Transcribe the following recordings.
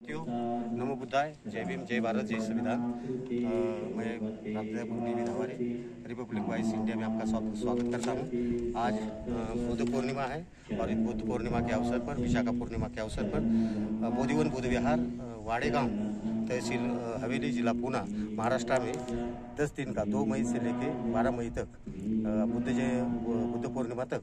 नमो बुद्धाय, जय भीम, जय भारत, जय संविधान। मैं प्राध्यापक निविन हवारे रिपब्लिक वाइस इंडिया में आपका स्वागत करता हूँ। आज बुद्ध पूर्णिमा है और इस बुद्ध पूर्णिमा के अवसर पर, विशाखा पूर्णिमा के अवसर पर बोधिवन बुद्ध विहार वाड़ेगांव तहसील हवेली जिला पूना महाराष्ट्र में 10 दिन का 2 मई से लेकर 12 मई तक बुद्ध पूर्णिमा तक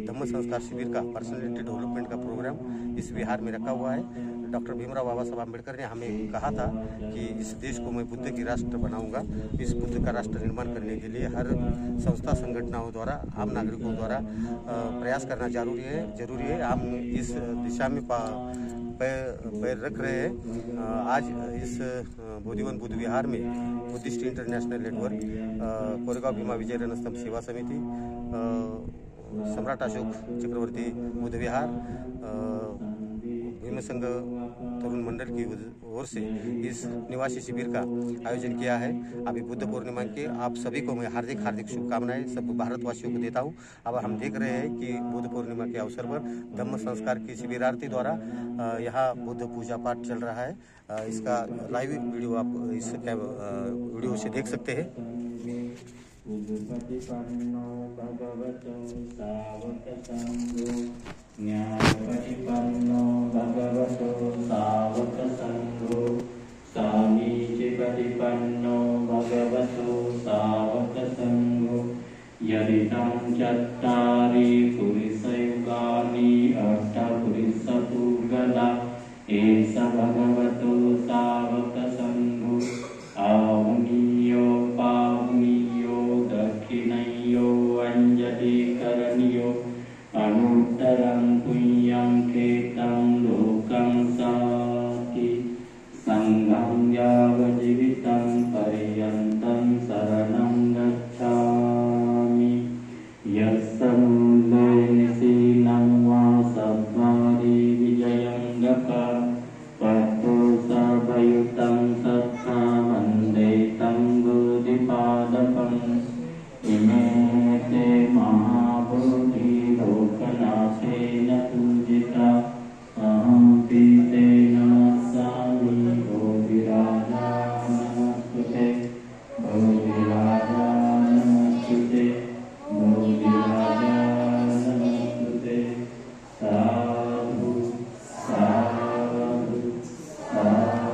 धम्म संस्कार शिविर का पर्सनैलिटी डेवलपमेंट का प्रोग्राम इस विहार में रखा हुआ है। डॉक्टर भीमराव बाबा साहब अम्बेडकर ने हमें कहा था कि इस देश को मैं बुद्ध की राष्ट्र बनाऊंगा। इस बुद्ध का राष्ट्र निर्माण करने के लिए हर संस्था संगठनों द्वारा, आम नागरिकों द्वारा प्रयास करना जरूरी है। हम इस दिशा में पैर रख रहे हैं। आज इस बोधिवन बुद्ध विहार में Buddhist international network, Koregaon Bhima Vijay Ranastambh Seva Samiti, सम्राट अशोक चक्रवर्ती बुद्ध विहार, भीम संघ तरुण मंडल की ओर से इस निवासी शिविर का आयोजन किया है। अभी बुद्ध पूर्णिमा के आप सभी को मैं हार्दिक शुभकामनाएं सब भारतवासियों को देता हूं। अब हम देख रहे हैं कि बुद्ध पूर्णिमा के अवसर पर धम्म संस्कार की शिविरार्थी द्वारा यहाँ बुद्ध पूजा पाठ चल रहा है। इसका लाइव वीडियो आप इस वीडियो से देख सकते हैं। बुद्धपतिपन्नो भगवतो सावक संघो ज्ञानपतिपन्नो भगवतो सावक संघो सामीचिपतिपन्नो भगवतो सावक संघो यदिदं चत्तारि पुरुषयुगानि अष्टपुरुषपूर्वदा एष भगवतो सावक संघो आहुनीयो पाहुनीयो दक्षिणयो अंजलि करणीयो अनुत्तरं पुण्यं खेतं लोकं साति संघं यावज्जीवितं पर्यन्तं शरणं गच्छामि यस्य मूले निशीनं वा सद्वारि विजयं गता ततो सर्वयुतं सत्ता वन्दे तं बुद्धिपादपम् इमे ते महाबोधि लोकनाथेन पूजिता अहं पीते नमस्सामि बोधिराजा नमस्ते बोधिराजा नमस्ते बोधिराजा नमस्ते साधु साधु साधु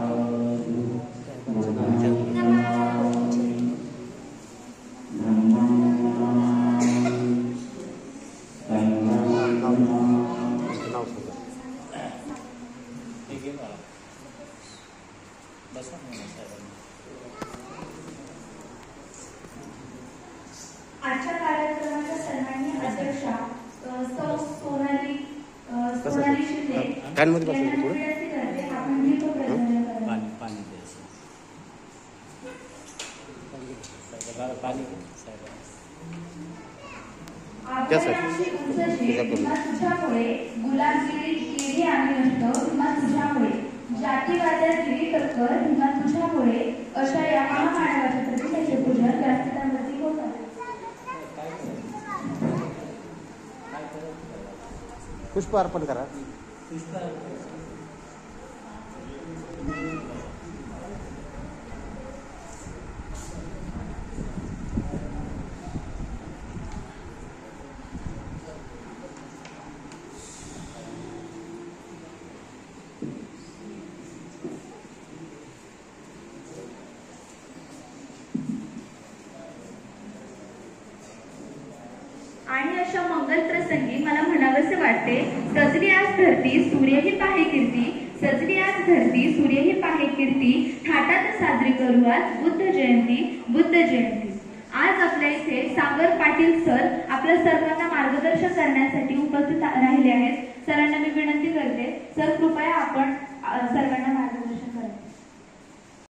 आजच्या कार्यक्रमाच्या सन्माननीय अध्यक्षा सौ सोनाली शिंदे यांना विनंती करते आपण दीप प्रज्वलन करावे। पाणी आपल्याशी उंचशे किंवा तुझ्यामुळे गुलामगिरी केली आम्ही नष्ट किंवा तुझ्यामुळे जातीवादागिरी टक्कर किंवा तुझ्यामुळे अशा या महामानवाच्या प्रतिमेचे पूजन व्यासपीठावरती होत आहे। पुष्प अर्पण करा। आणि अशा मंगल प्रसंगी मला म्हणावंसे वाटते, सजली आज धरती सूर्यही पाहे कीर्ती, सजली आज धरती सूर्यही पाहे कीर्ती, थाटात साजरी करू आज बुद्ध जयंती। आज आपल्या इथे सागर पाटील सर आपल्या सर्वांना मार्गदर्शन करण्यासाठी उपस्थित राहिले आहेत। सरांना मी विनंती करते, सर कृपया आपण सर्वांना